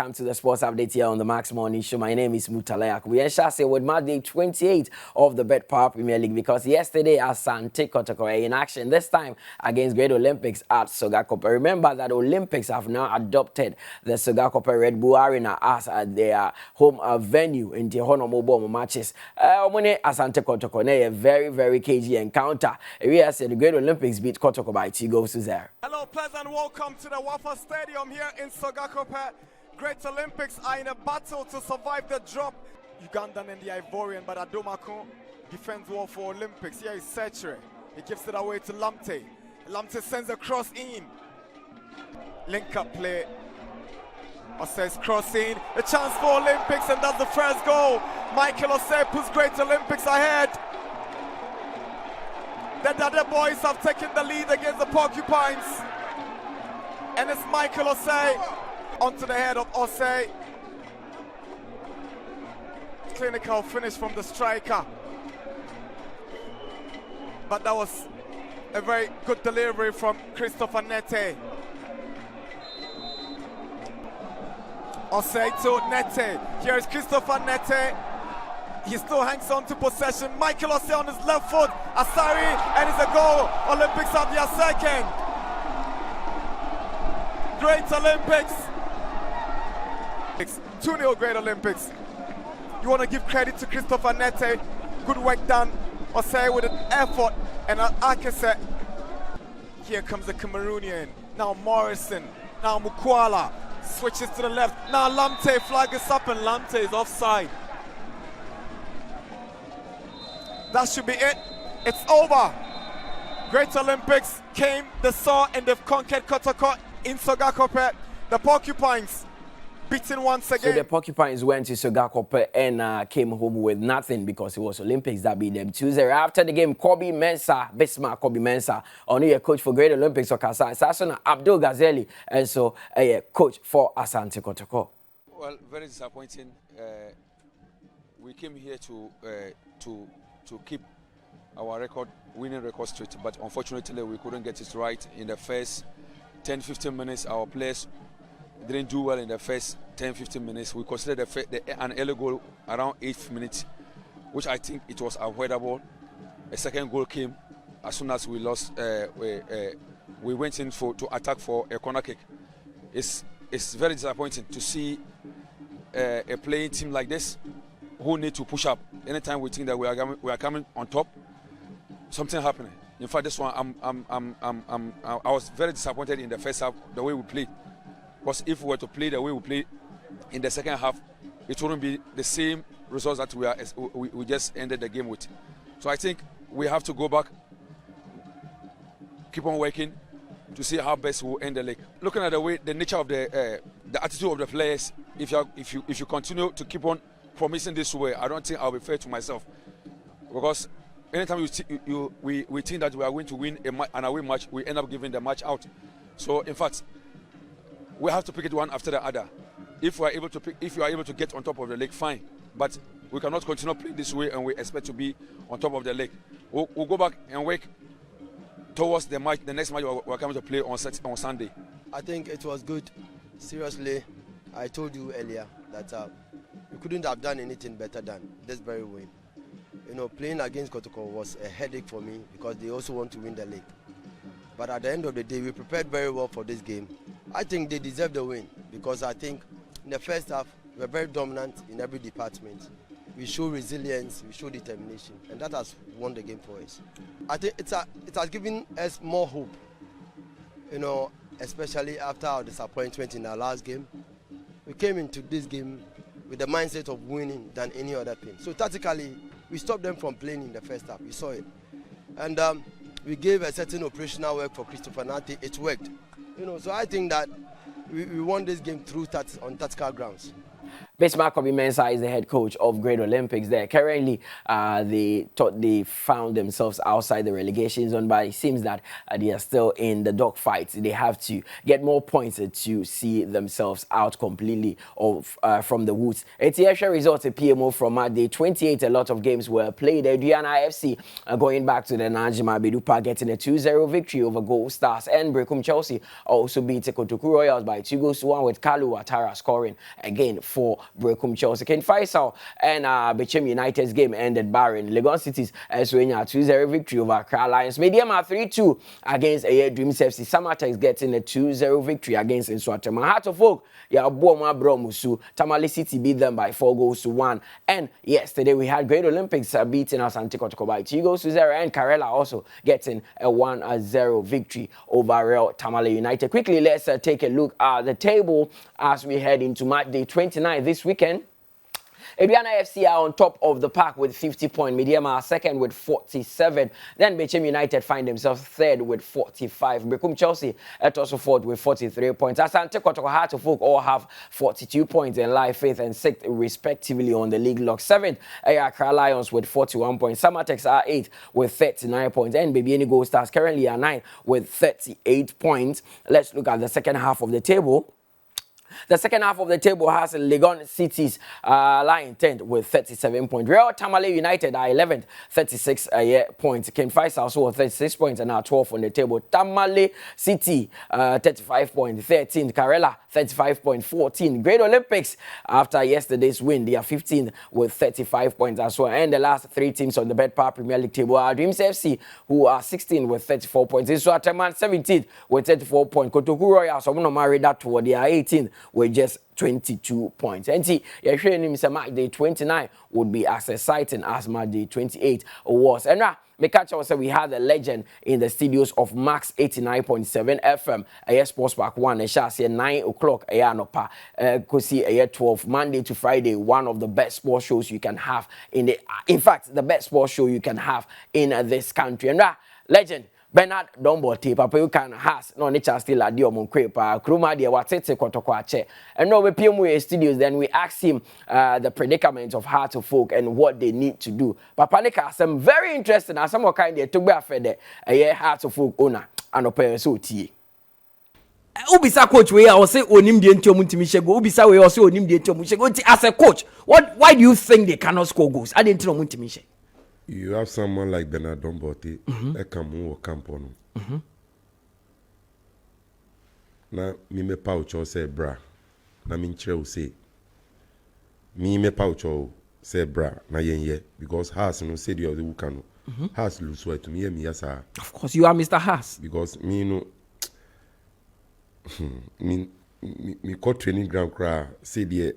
welcome to the sports update here on the Max Morning Show. My name is Mutala Yakubu. We shall say with match day 28 of the Bet Power Premier League because yesterday Asante Kotoko in action, this time against Great Olympics at Sogakope. Remember that Olympics have now adopted the Sogakope Red Bull Arena as their home venue in the Honomobo matches. Asante Kotoko, a very, very cagey encounter. We said the Great Olympics beat Kotoko by 2 goals to 0. Hello, pleasant welcome to the Wafa Stadium here in Sogakope. Great Olympics are in a battle to survive the drop. Ugandan and the Ivorian, but Adomako defends well for Olympics. Here is Sechere. He gives it away to Lamte. Lamte sends a cross in. Link up play. Osei's crossing. A chance for Olympics, and that's the first goal. Michael Osei puts Great Olympics ahead. The Dada boys have taken the lead against the Porcupines. And it's Michael Osei onto the head of Osei. Clinical finish from the striker. But that was a very good delivery from Christopher Nete. Osei to Nete. Here is Christopher Nete. He still hangs on to possession. Michael Osei on his left foot. Asari, and it's a goal. Olympics have their second. Great Olympics. 2-0 Great Olympics. You want to give credit to Christopher Nete. Good work done. Osei with an effort and an Akese. Here comes the Cameroonian. Now Morrison. Now Mukwala. Switches to the left. Now Lamte flag is up and Lamte is offside. That should be it. It's over. Great Olympics came, they saw, and they've conquered Kotoko in Sogakope. The Porcupines beaten once again. So the Porcupines went to Sogakope and came home with nothing because it was Olympics that beat them 2-0. After the game, Kobe Bismarck only a coach for Great Olympics, Sasona Abdul Ghazali, and so a coach for Asante Kotoko. Well, very disappointing. We came here to keep our winning record straight, but unfortunately we couldn't get it right in the first 10-15 minutes. Our players didn't do well in the first 10-15 minutes. We considered an early goal around 8th minute, which I think it was avoidable. A second goal came as soon as we lost. We went in to attack for a corner kick. It's very disappointing to see a playing team like this who need to push up. Anytime we think that we are coming on top, something happening. In fact, this one I was very disappointed in the first half the way we played. Because if we were to play the way we played in the second half, it wouldn't be the same results that we just ended the game with. So I think we have to go back, keep on working to see how best we'll end the league. Looking at the nature of the attitude of the players, if you continue to keep on promising this way, I don't think I'll be fair to myself, because anytime we think that we are going to win an away match, we end up giving the match out. So in fact, we have to pick it one after the other. If you are able to get on top of the league, fine. But we cannot continue playing this way and we expect to be on top of the league. We'll go back and work towards the next match we're coming to play on Sunday. I think it was good. Seriously, I told you earlier that we couldn't have done anything better than this very win. You know, playing against Kotoko was a headache for me because they also want to win the league. But at the end of the day, we prepared very well for this game. I think they deserve the win because I think in the first half, we were very dominant in every department. We showed resilience, we showed determination, and that has won the game for us. I think it has given us more hope, you know, especially after our disappointment in our last game. We came into this game with the mindset of winning than any other thing. So tactically, we stopped them from playing in the first half. You saw it. And we gave a certain operational work for Christopher Nate. It worked. You know, so I think that we won this game through on tactical grounds. Bismarck Kobe-Mensah is the head coach of Great Olympics there. Currently, they thought they found themselves outside the relegation zone, but it seems that they are still in the dogfight. They have to get more points to see themselves out completely from the woods. ATF results a PMO from day 28. A lot of games were played. Aduana FC going back to the Najima Bedupa, getting a 2-0 victory over Gold Stars, and Brekum Chelsea also beat Kotoko Royals by 2-1 with Kalu Watara scoring again for Brekum Chelsea. Ken Faisal and Bechem United's game ended barren. Legon City's Swenya 2-0 victory over Accra Lions. Mediama 3-2 against Dreams FC. Samatex getting a 2-0 victory against Nswatema. Heart of Oak, Buoma Bromusu. Tamale City beat them by 4-1. And yesterday we had Great Olympics beating us and Kotoko by 2-0. And Karela also getting a 1-0 victory over Real Tamale United. Quickly, let's take a look at the table as we head into match day 29 this weekend. Aduana FC are on top of the pack with 50 points. Mediama are second with 47. Then Bechem United find themselves third with 45. Brekum Chelsea at also fourth with 43 points. Asante Kotoko Heart of Oak all have 42 points in Life, Faith and sixth respectively on the league log. Seventh, Accra Lions with 41 points. Samatex are eighth with 39 points. And Baby Any Gold Stars currently are ninth with 38 points. Let's look at the second half of the table. The second half of the table has Legon City's lying 10th with 37 points. Real Tamale United are 11th, 36 points. Ken Faisal also with 36 points and are 12th on the table. Tamale City, 35 points. 13th. Karela, 35 points. 14th. Great Olympics, after yesterday's win, they are 15th with 35 points as well. And the last three teams on the Betpower Premier League table are Dreams FC, who are 16th with 34 points. Nswatema 17th with 34 points. Kotoko Royals, so I'm not married that toward they are 18th with just 22 points. And see, match day 29 would be as exciting as match day 28 was. And now, catch also we had a legend in the studios of Max 89.7 FM. Sports Park 1. And shall say 9 o'clock. Could see 12 Monday to Friday. One of the best sports shows you can have in fact, the best sports show you can have in this country. And now, legend Bernard Dombote, Papa, you can has no nature still at the Crepa, Kruma, the Watete Kotoko. And no, we PMU studios, then we asked him the predicament of Heart of Folk and what they need to do. Papa Nika, some very interesting, and some kind of to be afraid a Heart of Folk owner and a pair so tea. Ubisa coach, we are say onim the Muntimishego, Ubisa, we also onim the Muntimishego. As a coach, why do you think they cannot score goals? I didn't know Muntimishe. You have someone like Bernard Dombote, Ekamu or Campono. Na mi me paucho say bra, na min chere say. Mi me paucho say bra na yenye because Haas no say the other wukano. Haas lose way to me yasa. Of course, you are Mr. Haas. Because me no me caught training ground cry say the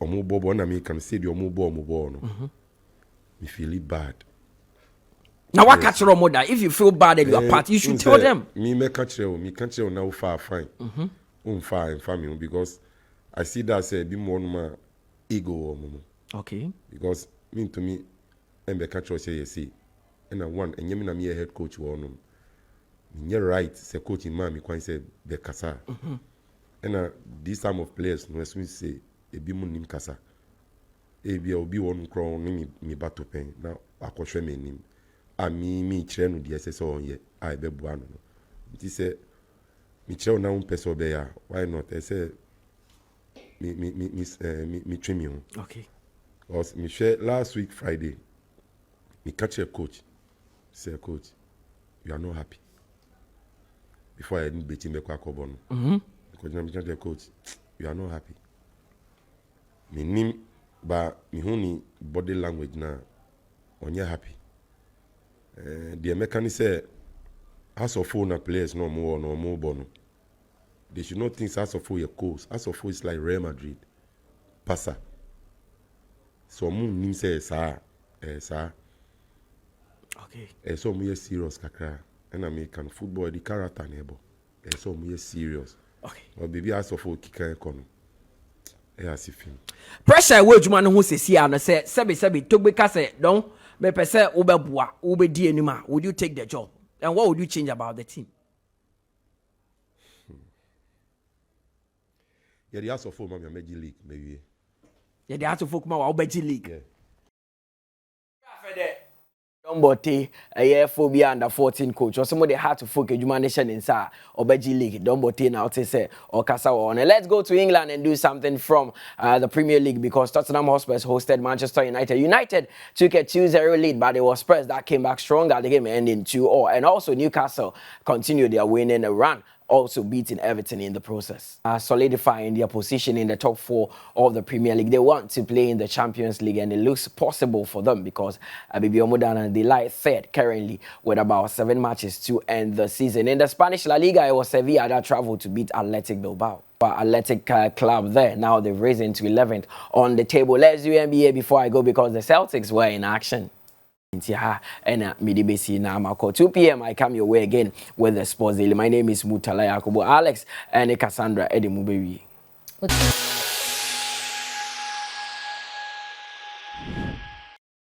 omubo na me can say the omubo no. Me feel it bad. Now what catch your mother? If you feel bad at your part, you should tell them. Me catch you. Me catch you now far fine. Far and family because I see that say be more my ego. Okay. Because mean to me, and catch you say you see, and I want and you mean I'm a head coach one. You're right. Say coaching man me can say be kasa. And this time of players no as we say e be mo nim kasa. Ebi obi won kro ni mi bato pen na akohwe menim ami mi kire no de ese so onye ai bebu anu no nti se mi kire na un peso be ya why not ese mi twemi ho. Okay. Because mi share last week Friday mi catch a coach say coach you are not happy before I didn't beat him kwa kobo no because na mi catch a coach you are not happy mi nim but me honey body language na onye happy. The mechanic say as of phone players no more bono. They should not think as of for your course. As of is like Real Madrid. Passa. So moon nim say sa. Okay. So me serious kakra. And American football the character neighbor. So me serious. Okay. Or baby as of for kika ekono. Pressure we juma no ho sesi ana say sebi togbeka say don me pese obebua obedi anima would you take the job and what would you change about the team? Yeah, the house of former major league maybe Yeah, they have to focus more on Obeji League. Yeah. Dombote, a year phobia under 14 coach, or somebody had to focus Juma Nation in Sa Obeji League. Dombote now to say or Kasawa. And let's go to England and do something from the Premier League because Tottenham Hotspur hosted Manchester United. United took a 2-0 lead, but it was Spurs that came back stronger. The game ending 2-0. And also Newcastle continued their winning run, also beating Everton in the process, solidifying their position in the top 4 of the Premier League. They want to play in the Champions League, and it looks possible for them because they lie third currently with about 7 matches to end the season. In the Spanish La Liga, it was Sevilla that traveled to beat Athletic Bilbao. But Athletic Club there, now they've risen to 11th on the table. Let's do NBA before I go because the Celtics were in action. And 2 p.m. I come your way again with the Sports Daily. My name is Mutala Yakubu. Alex and Cassandra Edimubewi.